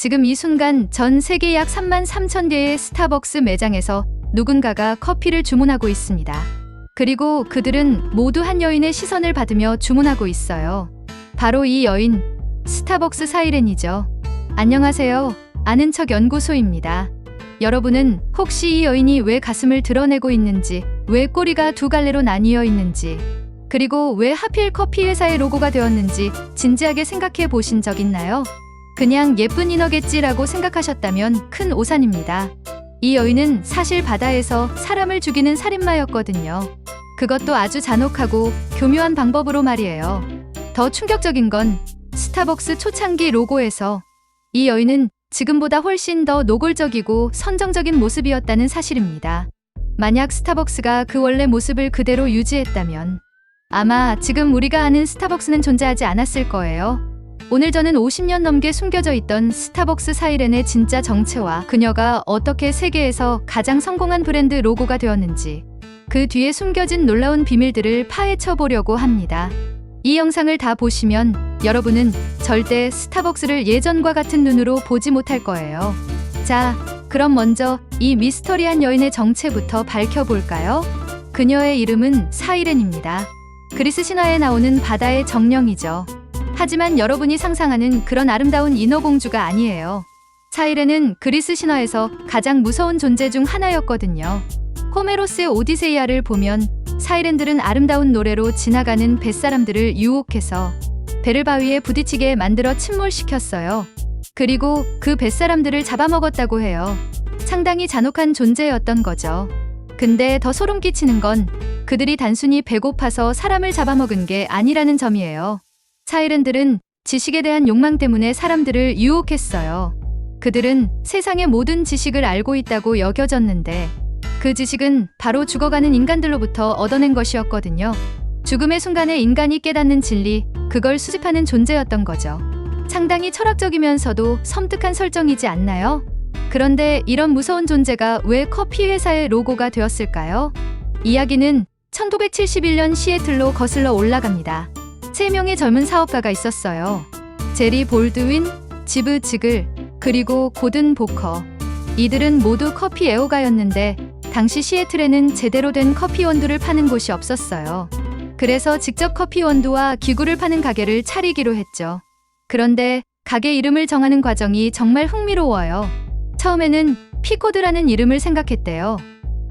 지금 이 순간 전 세계 약 33,000개의 스타벅스 매장에서 누군가가 커피를 주문하고 있습니다. 그리고 그들은 모두 한 여인의 시선을 받으며 주문하고 있어요. 바로 이 여인, 스타벅스 사이렌이죠. 안녕하세요. 아는 척 연구소입니다. 여러분은 혹시 이 여인이 왜 가슴을 드러내고 있는지, 왜 꼬리가 두 갈래로 나뉘어 있는지, 그리고 왜 하필 커피 회사의 로고가 되었는지 진지하게 생각해 보신 적 있나요? 그냥 예쁜 인어겠지라고 생각하셨다면 큰 오산입니다. 이 여인은 사실 바다에서 사람을 죽이는 살인마였거든요. 그것도 아주 잔혹하고 교묘한 방법으로 말이에요. 더 충격적인 건 스타벅스 초창기 로고에서 이 여인은 지금보다 훨씬 더 노골적이고 선정적인 모습이었다는 사실입니다. 만약 스타벅스가 그 원래 모습을 그대로 유지했다면 아마 지금 우리가 아는 스타벅스는 존재하지 않았을 거예요. 오늘 저는 50년 넘게 숨겨져 있던 스타벅스 사이렌의 진짜 정체와 그녀가 어떻게 세계에서 가장 성공한 브랜드 로고가 되었는지, 그 뒤에 숨겨진 놀라운 비밀들을 파헤쳐 보려고 합니다. 이 영상을 다 보시면 여러분은 절대 스타벅스를 예전과 같은 눈으로 보지 못할 거예요. 자, 그럼 먼저 이 미스터리한 여인의 정체부터 밝혀볼까요? 그녀의 이름은 사이렌입니다. 그리스 신화에 나오는 바다의 정령이죠. 하지만 여러분이 상상하는 그런 아름다운 인어공주가 아니에요. 사이렌은 그리스 신화에서 가장 무서운 존재 중 하나였거든요. 호메로스의 오디세이아를 보면 사이렌들은 아름다운 노래로 지나가는 뱃사람들을 유혹해서 배를 바위에 부딪히게 만들어 침몰시켰어요. 그리고 그 뱃사람들을 잡아먹었다고 해요. 상당히 잔혹한 존재였던 거죠. 근데 더 소름 끼치는 건 그들이 단순히 배고파서 사람을 잡아먹은 게 아니라는 점이에요. 사이렌들은 지식에 대한 욕망 때문에 사람들을 유혹했어요. 그들은 세상의 모든 지식을 알고 있다고 여겨졌는데 그 지식은 바로 죽어가는 인간들로부터 얻어낸 것이었거든요. 죽음의 순간에 인간이 깨닫는 진리, 그걸 수집하는 존재였던 거죠. 상당히 철학적이면서도 섬뜩한 설정이지 않나요? 그런데 이런 무서운 존재가 왜 커피 회사의 로고가 되었을까요? 이야기는 1971년 시애틀로 거슬러 올라갑니다. 3명의 젊은 사업가가 있었어요. 제리 볼드윈, 지브 지글, 그리고 고든 보커. 이들은 모두 커피 애호가였는데 당시 시애틀에는 제대로 된 커피 원두를 파는 곳이 없었어요. 그래서 직접 커피 원두와 기구를 파는 가게를 차리기로 했죠. 그런데 가게 이름을 정하는 과정이 정말 흥미로워요. 처음에는 피코드라는 이름을 생각했대요.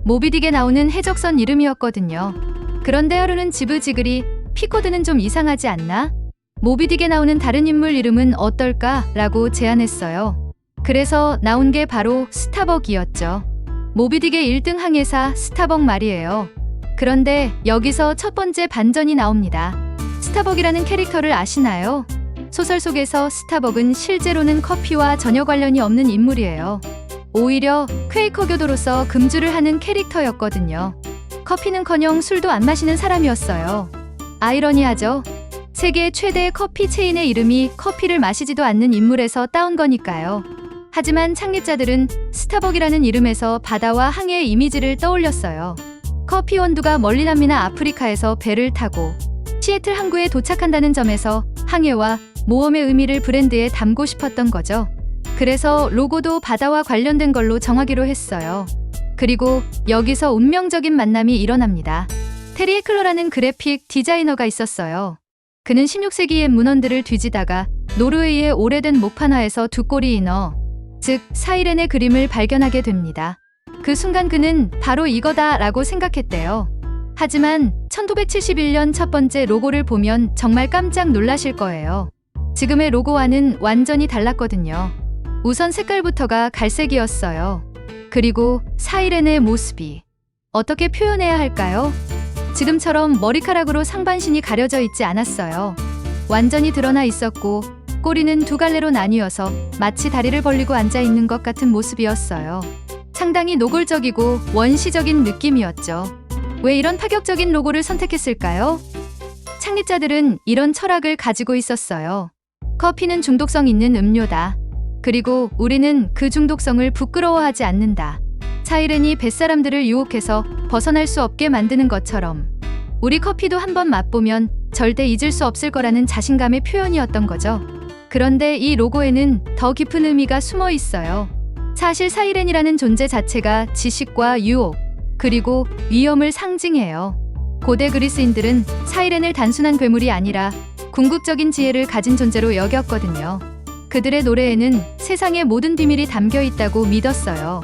모비딕에 나오는 해적선 이름이었거든요. 그런데 하루는 지브 지글이 피코드는 좀 이상하지 않나? 모비딕에 나오는 다른 인물 이름은 어떨까? 라고 제안했어요. 그래서 나온 게 바로 스타벅이었죠. 모비딕의 1등 항해사 스타벅 말이에요. 그런데 여기서 첫 번째 반전이 나옵니다. 스타벅이라는 캐릭터를 아시나요? 소설 속에서 스타벅은 실제로는 커피와 전혀 관련이 없는 인물이에요. 오히려 퀘이커 교도로서 금주를 하는 캐릭터였거든요. 커피는커녕 술도 안 마시는 사람이었어요. 아이러니하죠? 세계 최대의 커피 체인의 이름이 커피를 마시지도 않는 인물에서 따온 거니까요. 하지만 창립자들은 스타벅이라는 이름에서 바다와 항해의 이미지를 떠올렸어요. 커피 원두가 멀리 남미나 아프리카에서 배를 타고 시애틀 항구에 도착한다는 점에서 항해와 모험의 의미를 브랜드에 담고 싶었던 거죠. 그래서 로고도 바다와 관련된 걸로 정하기로 했어요. 그리고 여기서 운명적인 만남이 일어납니다. 테리 헤클러라는 그래픽 디자이너가 있었어요. 그는 16세기의 문헌들을 뒤지다가 노르웨이의 오래된 목판화에서 두 꼬리 인어, 즉 사이렌의 그림을 발견하게 됩니다. 그 순간 그는 바로 이거다 라고 생각했대요. 하지만 1971년 첫 번째 로고를 보면 정말 깜짝 놀라실 거예요. 지금의 로고와는 완전히 달랐거든요. 우선 색깔부터가 갈색이었어요. 그리고 사이렌의 모습이 어떻게 표현해야 할까요? 지금처럼 머리카락으로 상반신이 가려져 있지 않았어요. 완전히 드러나 있었고 꼬리는 두 갈래로 나뉘어서 마치 다리를 벌리고 앉아있는 것 같은 모습이었어요. 상당히 노골적이고 원시적인 느낌이었죠. 왜 이런 파격적인 로고를 선택했을까요? 창립자들은 이런 철학을 가지고 있었어요. 커피는 중독성 있는 음료다. 그리고 우리는 그 중독성을 부끄러워하지 않는다. 사이렌이 뱃사람들을 유혹해서 벗어날 수 없게 만드는 것처럼 우리 커피도 한번 맛보면 절대 잊을 수 없을 거라는 자신감의 표현이었던 거죠. 그런데 이 로고에는 더 깊은 의미가 숨어 있어요. 사실 사이렌이라는 존재 자체가 지식과 유혹, 그리고 위험을 상징해요. 고대 그리스인들은 사이렌을 단순한 괴물이 아니라 궁극적인 지혜를 가진 존재로 여겼거든요. 그들의 노래에는 세상의 모든 비밀이 담겨 있다고 믿었어요.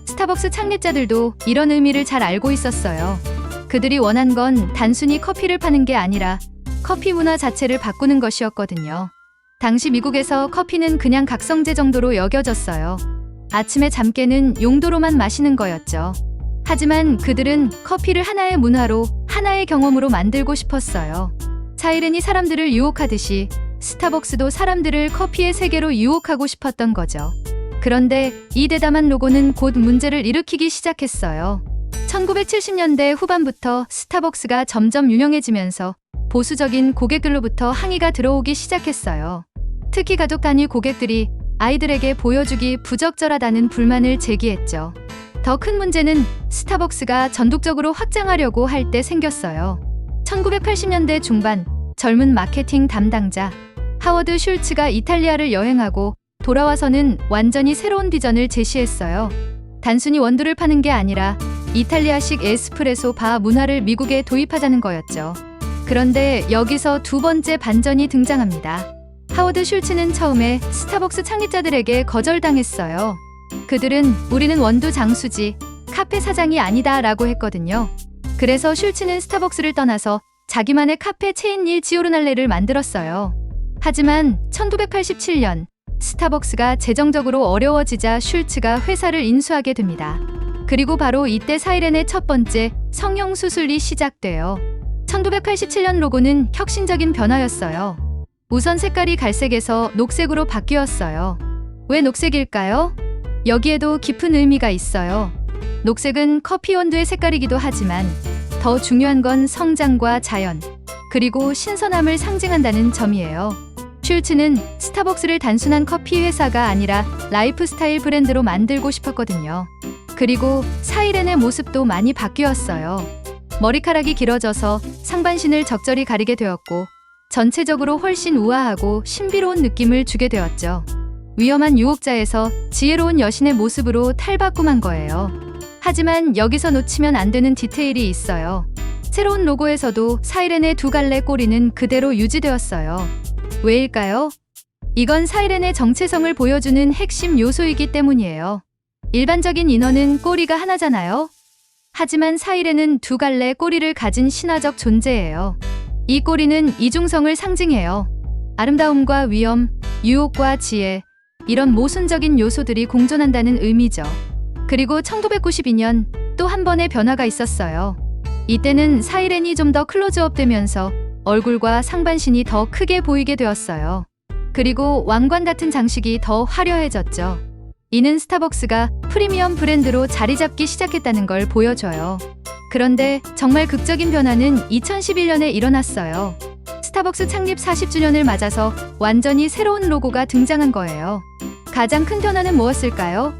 스타벅스 창립자들도 이런 의미를 잘 알고 있었어요. 그들이 원한 건 단순히 커피를 파는 게 아니라 커피 문화 자체를 바꾸는 것이었거든요. 당시 미국에서 커피는 그냥 각성제 정도로 여겨졌어요. 아침에 잠 깨는 용도로만 마시는 거였죠. 하지만 그들은 커피를 하나의 문화로, 하나의 경험으로 만들고 싶었어요. 사이렌이 사람들을 유혹하듯이 스타벅스도 사람들을 커피의 세계로 유혹하고 싶었던 거죠. 그런데 이 대담한 로고는 곧 문제를 일으키기 시작했어요. 1970년대 후반부터 스타벅스가 점점 유명해지면서 보수적인 고객들로부터 항의가 들어오기 시작했어요. 특히 가족 단위 고객들이 아이들에게 보여주기 부적절하다는 불만을 제기했죠. 더 큰 문제는 스타벅스가 전국적으로 확장하려고 할 때 생겼어요. 1980년대 중반 젊은 마케팅 담당자 하워드 슐츠가 이탈리아를 여행하고 돌아와서는 완전히 새로운 비전을 제시했어요. 단순히 원두를 파는 게 아니라 이탈리아식 에스프레소 바 문화를 미국에 도입하자는 거였죠. 그런데 여기서 두 번째 반전이 등장합니다. 하워드 슐츠는 처음에 스타벅스 창립자들에게 거절당했어요. 그들은 우리는 원두 장수지 카페 사장이 아니다 라고 했거든요. 그래서 슐츠는 스타벅스를 떠나서 자기만의 카페 체인 일 지오르날레를 만들었어요. 하지만 1987년 스타벅스가 재정적으로 어려워지자 슐츠가 회사를 인수하게 됩니다. 그리고 바로 이때 사이렌의 첫 번째 성형수술이 시작돼요. 1987년 로고는 혁신적인 변화였어요. 우선 색깔이 갈색에서 녹색으로 바뀌었어요. 왜 녹색일까요? 여기에도 깊은 의미가 있어요. 녹색은 커피 원두의 색깔이기도 하지만 더 중요한 건 성장과 자연, 그리고 신선함을 상징한다는 점이에요. 슐츠는 스타벅스를 단순한 커피 회사가 아니라 라이프스타일 브랜드로 만들고 싶었거든요. 그리고 사이렌의 모습도 많이 바뀌었어요. 머리카락이 길어져서 상반신을 적절히 가리게 되었고 전체적으로 훨씬 우아하고 신비로운 느낌을 주게 되었죠. 위험한 유혹자에서 지혜로운 여신의 모습으로 탈바꿈한 거예요. 하지만 여기서 놓치면 안 되는 디테일이 있어요. 새로운 로고에서도 사이렌의 두 갈래 꼬리는 그대로 유지되었어요. 왜일까요? 이건 사이렌의 정체성을 보여주는 핵심 요소이기 때문이에요. 일반적인 인어는 꼬리가 하나잖아요. 하지만 사이렌은 두 갈래 꼬리를 가진 신화적 존재예요. 이 꼬리는 이중성을 상징해요. 아름다움과 위험, 유혹과 지혜, 이런 모순적인 요소들이 공존한다는 의미죠. 그리고 1992년 또 한 번의 변화가 있었어요. 이때는 사이렌이 좀 더 클로즈업 되면서 얼굴과 상반신이 더 크게 보이게 되었어요. 그리고 왕관 같은 장식이 더 화려해졌죠. 이는 스타벅스가 프리미엄 브랜드로 자리 잡기 시작했다는 걸 보여줘요. 그런데 정말 극적인 변화는 2011년에 일어났어요. 스타벅스 창립 40주년을 맞아서 완전히 새로운 로고가 등장한 거예요. 가장 큰 변화는 무엇일까요?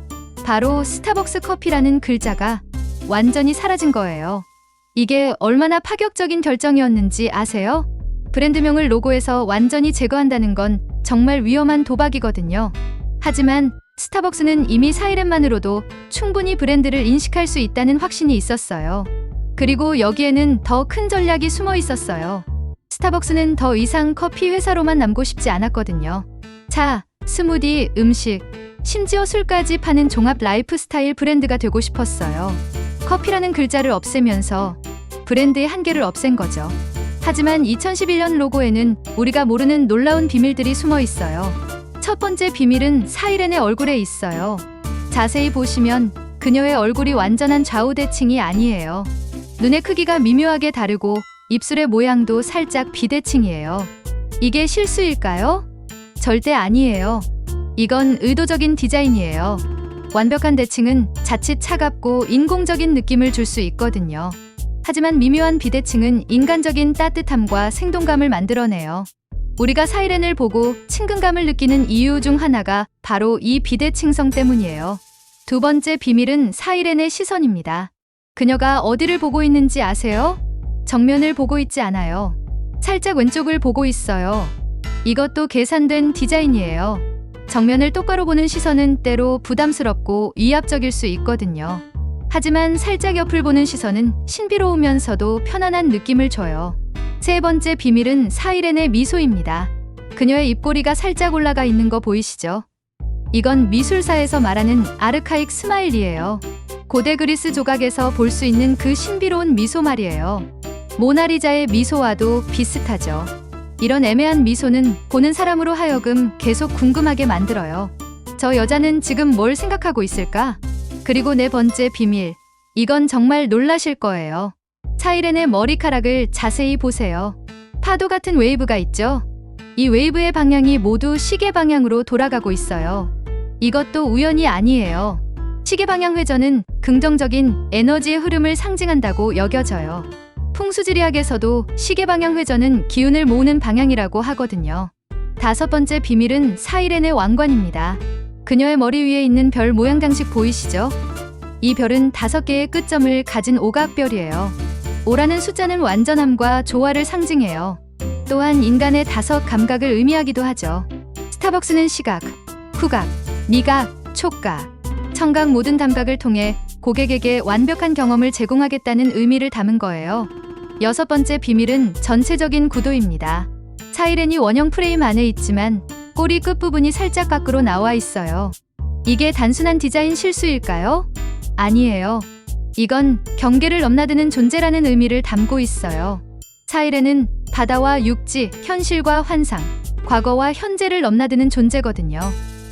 바로 스타벅스 커피라는 글자가 완전히 사라진 거예요. 이게 얼마나 파격적인 결정이었는지 아세요? 브랜드명을 로고에서 완전히 제거한다는 건 정말 위험한 도박이거든요. 하지만 스타벅스는 이미 사이렌만으로도 충분히 브랜드를 인식할 수 있다는 확신이 있었어요. 그리고 여기에는 더 큰 전략이 숨어 있었어요. 스타벅스는 더 이상 커피 회사로만 남고 싶지 않았거든요. 차, 스무디, 음식, 심지어 술까지 파는 종합 라이프스타일 브랜드가 되고 싶었어요. 커피라는 글자를 없애면서 브랜드의 한계를 없앤 거죠. 하지만 2011년 로고에는 우리가 모르는 놀라운 비밀들이 숨어 있어요. 첫 번째 비밀은 사이렌의 얼굴에 있어요. 자세히 보시면 그녀의 얼굴이 완전한 좌우대칭이 아니에요. 눈의 크기가 미묘하게 다르고 입술의 모양도 살짝 비대칭이에요. 이게 실수일까요? 절대 아니에요. 이건 의도적인 디자인이에요. 완벽한 대칭은 자칫 차갑고 인공적인 느낌을 줄 수 있거든요. 하지만 미묘한 비대칭은 인간적인 따뜻함과 생동감을 만들어내요. 우리가 사이렌을 보고 친근감을 느끼는 이유 중 하나가 바로 이 비대칭성 때문이에요. 두 번째 비밀은 사이렌의 시선입니다. 그녀가 어디를 보고 있는지 아세요? 정면을 보고 있지 않아요. 살짝 왼쪽을 보고 있어요. 이것도 계산된 디자인이에요. 정면을 똑바로 보는 시선은 때로 부담스럽고 위압적일 수 있거든요. 하지만 살짝 옆을 보는 시선은 신비로우면서도 편안한 느낌을 줘요. 세 번째 비밀은 사이렌의 미소입니다. 그녀의 입꼬리가 살짝 올라가 있는 거 보이시죠? 이건 미술사에서 말하는 아르카익 스마일이에요. 고대 그리스 조각에서 볼 수 있는 그 신비로운 미소 말이에요. 모나리자의 미소와도 비슷하죠. 이런 애매한 미소는 보는 사람으로 하여금 계속 궁금하게 만들어요. 저 여자는 지금 뭘 생각하고 있을까? 그리고 네 번째 비밀. 이건 정말 놀라실 거예요. 사이렌의 머리카락을 자세히 보세요. 파도 같은 웨이브가 있죠? 이 웨이브의 방향이 모두 시계 방향으로 돌아가고 있어요. 이것도 우연이 아니에요. 시계 방향 회전은 긍정적인 에너지의 흐름을 상징한다고 여겨져요. 풍수지리학에서도 시계 방향 회전은 기운을 모으는 방향이라고 하거든요. 다섯 번째 비밀은 사이렌의 왕관입니다. 그녀의 머리 위에 있는 별 모양 장식 보이시죠? 이 별은 5개의 끝점을 가진 오각별이에요. 5라는 숫자는 완전함과 조화를 상징해요. 또한 인간의 5 감각을 의미하기도 하죠. 스타벅스는 시각, 후각, 미각, 촉각, 청각 모든 감각을 통해 고객에게 완벽한 경험을 제공하겠다는 의미를 담은 거예요. 여섯 번째 비밀은 전체적인 구도입니다. 사이렌이 원형 프레임 안에 있지만 꼬리 끝부분이 살짝 밖으로 나와 있어요. 이게 단순한 디자인 실수일까요? 아니에요. 이건 경계를 넘나드는 존재라는 의미를 담고 있어요. 사이렌은 바다와 육지, 현실과 환상, 과거와 현재를 넘나드는 존재거든요.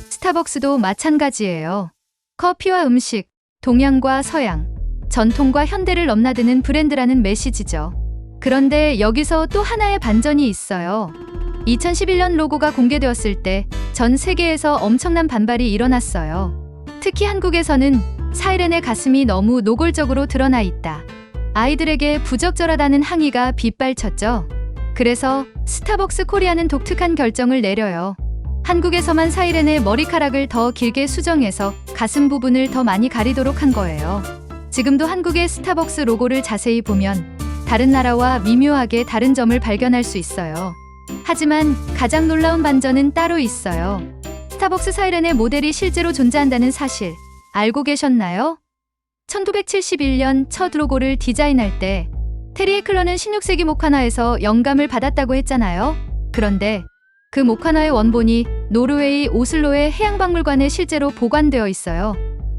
스타벅스도 마찬가지예요. 커피와 음식, 동양과 서양, 전통과 현대를 넘나드는 브랜드라는 메시지죠. 그런데 여기서 또 하나의 반전이 있어요. 2011년 로고가 공개되었을 때 전 세계에서 엄청난 반발이 일어났어요. 특히 한국에서는 사이렌의 가슴이 너무 노골적으로 드러나 있다. 아이들에게 부적절하다는 항의가 빗발쳤죠. 그래서 스타벅스 코리아는 독특한 결정을 내려요. 한국에서만 사이렌의 머리카락을 더 길게 수정해서 가슴 부분을 더 많이 가리도록 한 거예요. 지금도 한국의 스타벅스 로고를 자세히 보면 다른 나라와 미묘하게 다른 점을 발견할 수 있어요. 하지만 가장 놀라운 반전은 따로 있어요. 스타벅스 사이렌의 모델이 실제로 존재한다는 사실 알고 계셨나요? 1971년 첫 로고를 디자인할 때 테리 헤클러는 16세기 목화나에서 영감을 받았다고 했잖아요. 그런데 그 목화나의 원본이 노르웨이 오슬로의 해양박물관에 실제로 보관되어 있어요.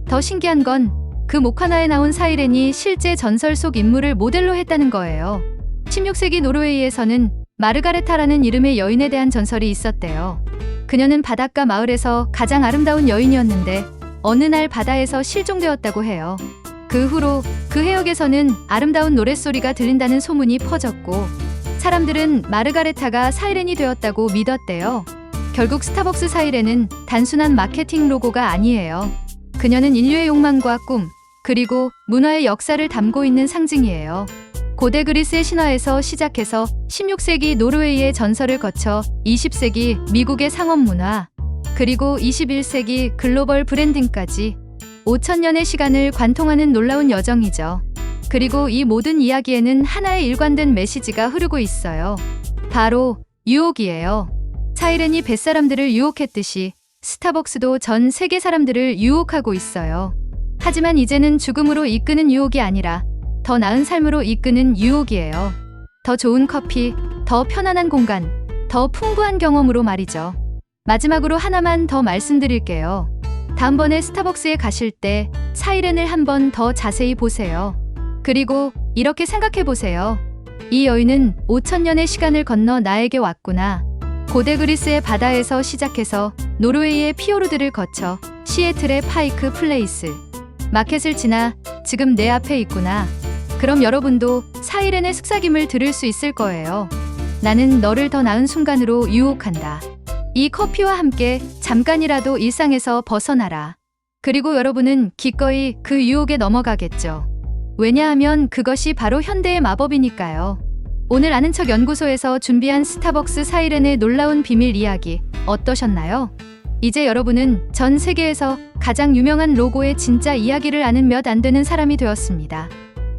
더 신기한 건 그 목화나에 나온 사이렌이 실제 전설 속 인물을 모델로 했다는 거예요. 16세기 노르웨이에서는 마르가레타라는 이름의 여인에 대한 전설이 있었대요. 그녀는 바닷가 마을에서 가장 아름다운 여인이었는데 어느 날 바다에서 실종되었다고 해요. 그 후로 그 해역에서는 아름다운 노랫소리가 들린다는 소문이 퍼졌고 사람들은 마르가레타가 사이렌이 되었다고 믿었대요. 결국 스타벅스 사이렌은 단순한 마케팅 로고가 아니에요. 그녀는 인류의 욕망과 꿈, 그리고 문화의 역사를 담고 있는 상징이에요. 고대 그리스의 신화에서 시작해서 16세기 노르웨이의 전설을 거쳐 20세기 미국의 상업 문화, 그리고 21세기 글로벌 브랜딩까지 5,000년의 시간을 관통하는 놀라운 여정이죠. 그리고 이 모든 이야기에는 하나의 일관된 메시지가 흐르고 있어요. 바로 유혹이에요. 사이렌이 뱃사람들을 유혹했듯이 스타벅스도 전 세계 사람들을 유혹하고 있어요. 하지만 이제는 죽음으로 이끄는 유혹이 아니라 더 나은 삶으로 이끄는 유혹이에요. 더 좋은 커피, 더 편안한 공간, 더 풍부한 경험으로 말이죠. 마지막으로 하나만 더 말씀드릴게요. 다음번에 스타벅스에 가실 때 사이렌을 한 번 더 자세히 보세요. 그리고 이렇게 생각해 보세요. 이 여인은 5,000년의 시간을 건너 나에게 왔구나. 고대 그리스의 바다에서 시작해서 노르웨이의 피오르드를 거쳐 시애틀의 파이크 플레이스, 마켓을 지나 지금 내 앞에 있구나. 그럼 여러분도 사이렌의 속삭임을 들을 수 있을 거예요. 나는 너를 더 나은 순간으로 유혹한다. 이 커피와 함께 잠깐이라도 일상에서 벗어나라. 그리고 여러분은 기꺼이 그 유혹에 넘어가겠죠. 왜냐하면 그것이 바로 현대의 마법이니까요. 오늘 아는 척 연구소에서 준비한 스타벅스 사이렌의 놀라운 비밀 이야기 어떠셨나요? 이제 여러분은 전 세계에서 가장 유명한 로고의 진짜 이야기를 아는 몇 안 되는 사람이 되었습니다.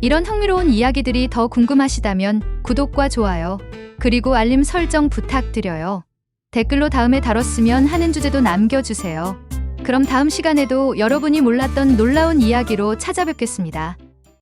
이런 흥미로운 이야기들이 더 궁금하시다면 구독과 좋아요, 그리고 알림 설정 부탁드려요. 댓글로 다음에 다뤘으면 하는 주제도 남겨주세요. 그럼 다음 시간에도 여러분이 몰랐던 놀라운 이야기로 찾아뵙겠습니다.